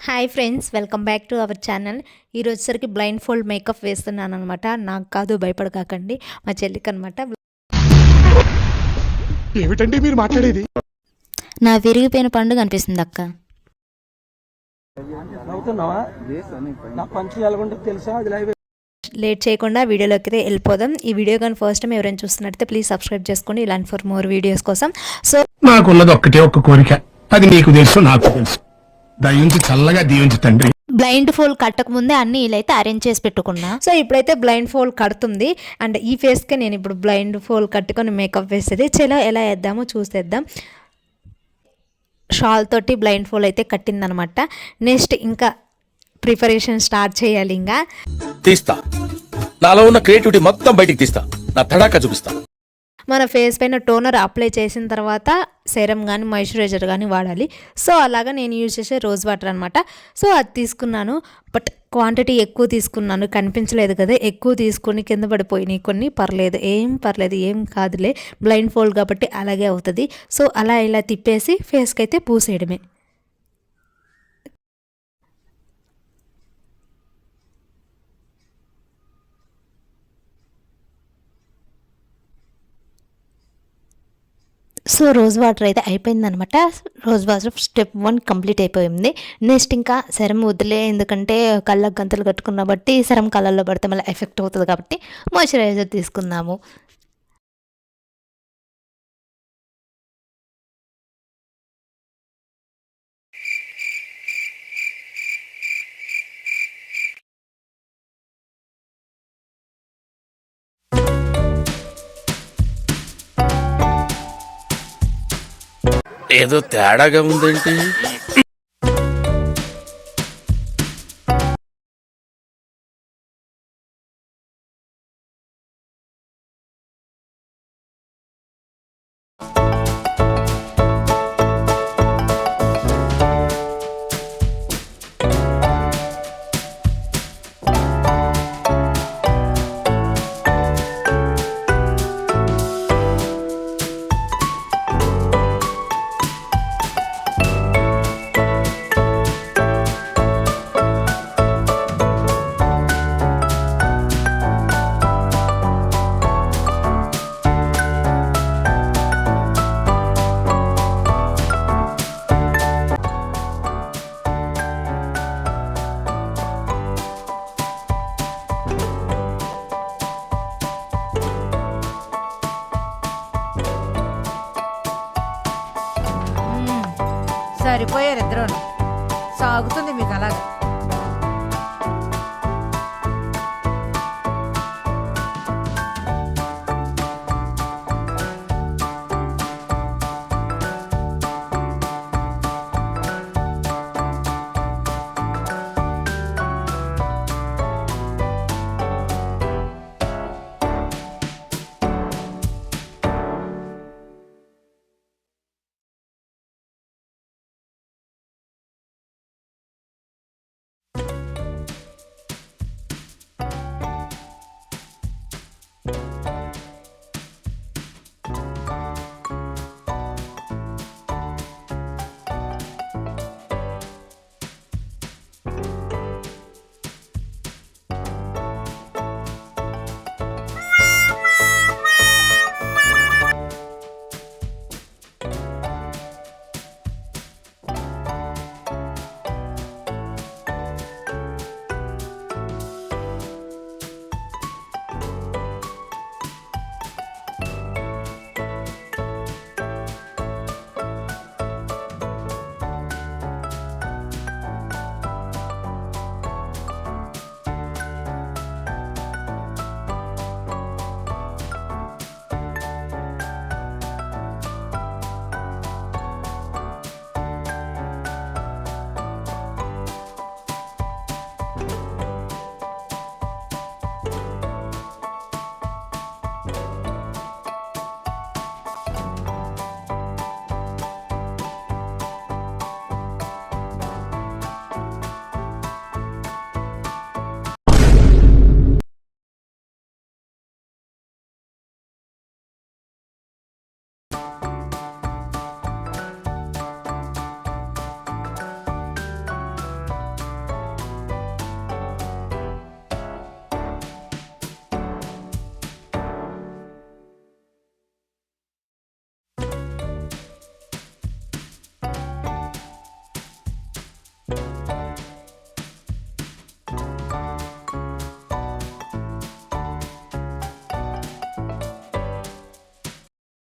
Hi friends, welcome back to our channel. ఈరోజుసరికి blindfold makeup వేస్తున్నాను అనమాట. నాకు కాదు, భయపడకాకండి, మా చెల్లికి అనమాట. ఏమిటండి మీరు మాట్లాడేది? నా విరిగిపోయిన పండు కనిపిస్తుంది అక్క. లేట్ చేయకుండా వీడియోలోకి అయితే వెళ్ళిపోదాం. ఈ వీడియో కానీ ఫస్ట్ టైం ఎవరైనా చూస్తున్నట్టయితే ప్లీజ్ సబ్స్క్రైబ్ చేసుకోండి ఇలాంటి ఫర్ మోర్ వీడియోస్ కోసం. సో నాకున్నది ఒక్కటే ఒక్క కోరిక, అది నీకు తెలుసు, నాకు తెలుసు. దయించి చల్లగా దీవించి తండ్రి. బ్లైండ్ ఫోల్డ్ కట్టక ముందే అన్ని ఇలా అయితే అరేంజ్ చేసి పెట్టుకున్నా. సో ఇప్పుడైతే బ్లైండ్ ఫోల్డ్ కడుతుంది. అండ్ ఈ ఫేస్కే నేను ఇప్పుడు బ్లైండ్ ఫోల్డ్ కట్టుకొని మేకప్ వేసేది. చలో ఎలా వేద్దామో చూసేద్దాం. షాల్ తోటి బ్లైండ్ ఫోల్డ్ అయితే కట్టిందనమాట. నెక్స్ట్ ఇంకా ప్రిపరేషన్ స్టార్ట్ చేయాలి. ఇంకా తీస్తా, నాలో ఉన్న క్రియేటివిటీ మొత్తం బయటికి తీస్తా, నా తడాకా చూపిస్తా. మన ఫేస్ పైన టోనర్ అప్లై చేసిన తర్వాత సెరం కానీ మాయిశ్చరైజర్ కానీ వాడాలి. సో అలాగా నేను యూజ్ చేసే రోజ్ వాటర్ అనమాట. సో అది తీసుకున్నాను, బట్ క్వాంటిటీ ఎక్కువ తీసుకున్నాను, కనిపించలేదు కదా. ఎక్కువ తీసుకొని కింద పడిపోయినాయి కొన్ని. పర్లేదు, ఏం కాదులే, బ్లైండ్ ఫోల్డ్ కాబట్టి అలాగే అవుతుంది. సో అలా ఇలా తిప్పేసి ఫేస్కి అయితే పూసేయడమే. సో రోజ్ వాటర్ అయితే అయిపోయిందనమాట. రోజ్ వాటర్ స్టెప్ 1 కంప్లీట్ అయిపోయింది. నెక్స్ట్ ఇంకా సెరం వద్దులే, ఎందుకంటే కళ్ళకు గంతలు కట్టుకున్న బట్టి సెరం కళ్ళల్లో పడితే మళ్ళీ ఎఫెక్ట్ అవుతుంది కాబట్టి మాయిశ్చరైజర్ తీసుకుందాము. ఏదో తేడాగా ఉందేంటి? సరిపోయారు ఇద్దరు. సాగుతుంది మీకు అలాగా.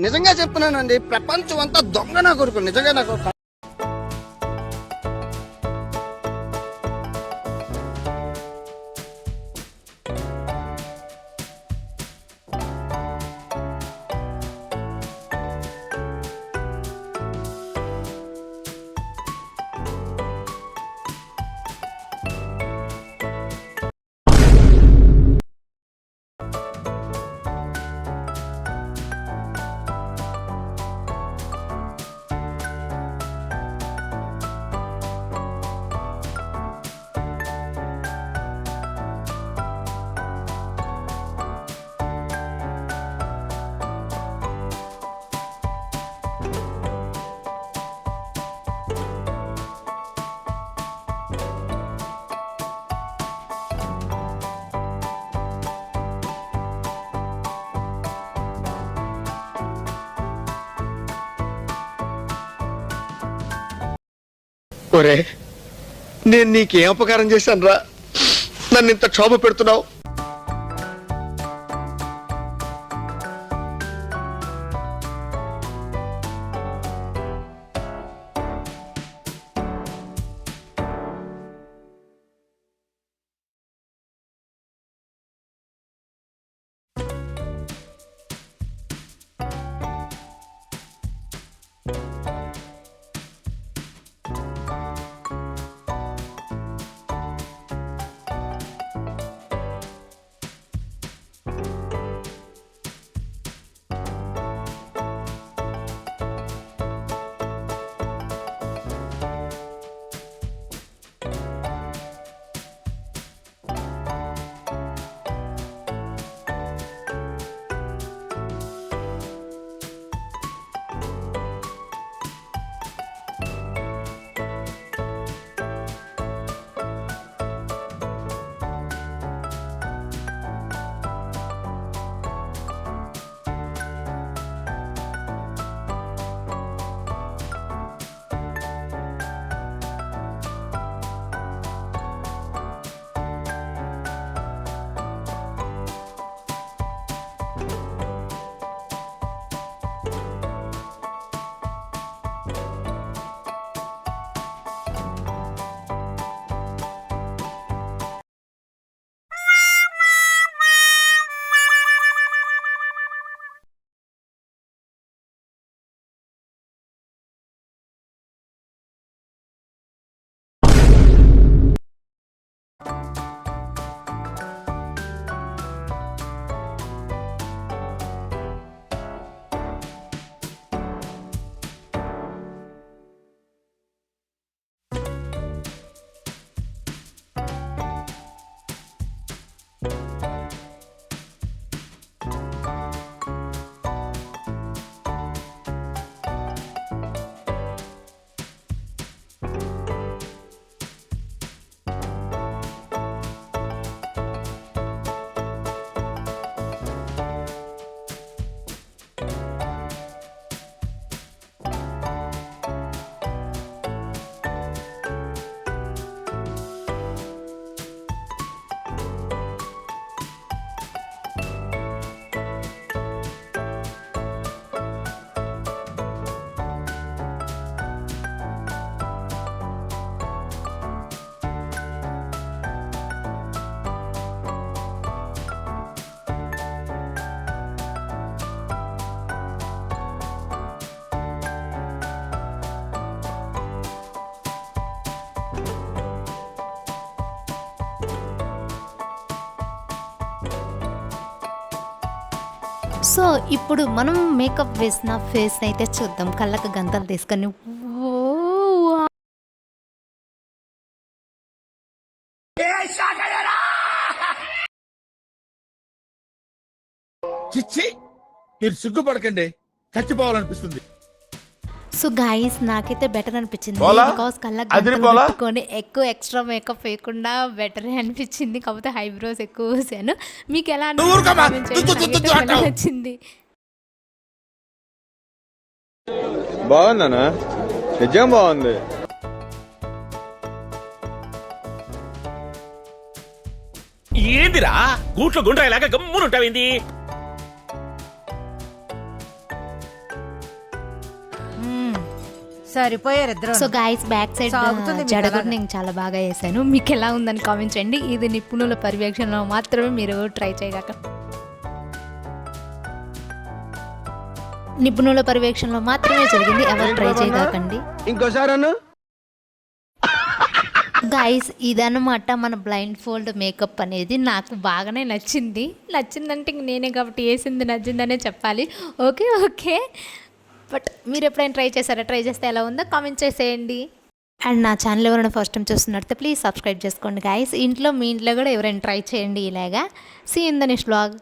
నిజంగా చెప్తున్నానండి, ప్రపంచం అంతా దొంగ నా కొడుకు. నిజంగా నాకు ఒరే, నేను నీకేం అపకారం చేశాను రా, నన్ను ఇంత క్షోభ పెడుతున్నావు? సో ఇప్పుడు మనం మేకప్ వేసిన ఫేస్ అయితే చూద్దాం. కళ్ళకు గంతలు తీసుకొని చిచ్చి, మీరు సిగ్గుపడకండి, చచ్చిపోవాలనిపిస్తుంది. సో గైస్ నాకైతే బెటర్ అనిపించింది. పోలా? బికాస్ కళ్ళకు అదిరి గంతలు పోలా? పెట్టుకొని ఎక్కువ ఎక్స్ట్రా మేకప్ వేయకుండా బెటరే అనిపించింది. కాకపోతే ఐబ్రోస్ ఎక్కువ వేసాను. మీకు ఎలా ఊరుకోమా, అనిపించింది? నచ్చింది. బాగుందనా? నిజం బాగుంది. ఏందిరా, గూట్లో గుండ్రాయిలాగా గమ్మునుంటావింది? సరిపోయారు ఇద్దరు. సో గాయస్ బ్యాక్ సైడ్ సాగుతుంది మీకు జడ కూడా అలాగా. నేను చాలా బాగా వేసాను. మీకు ఎలా ఉందని కామెంట్ చేయండి. ఇది నిపుణుల పర్యవేక్షణలో మాత్రమే మీరు ట్రై చేయగాక. నిపుణుల పర్యవేక్షణలో మాత్రమే జరిగింది, ఎవరు ట్రై చేయగాకండి. ఇంకోసారి అను. గైస్ ఇదన్నమాట మన బ్లైండ్ ఫోల్డ్ మేకప్ అనేది. నాకు బాగానే నచ్చిందంటే ఇంక నేనే కాబట్టి వేసింది నచ్చిందనే చెప్పాలి. ఓకే బట్ మీరు ఎప్పుడైనా ట్రై చేశారా? ట్రై చేస్తే ఎలా ఉందో కామెంట్ చేసేయండి. అండ్ నా ఛానల్ ఎవరైనా ఫస్ట్ టైం చూస్తున్నట్టు ప్లీజ్ సబ్స్క్రైబ్ చేసుకోండి గైస్. మీ ఇంట్లో కూడా ఎవరైనా ట్రై చేయండి ఇలాగా. See in the next vlog.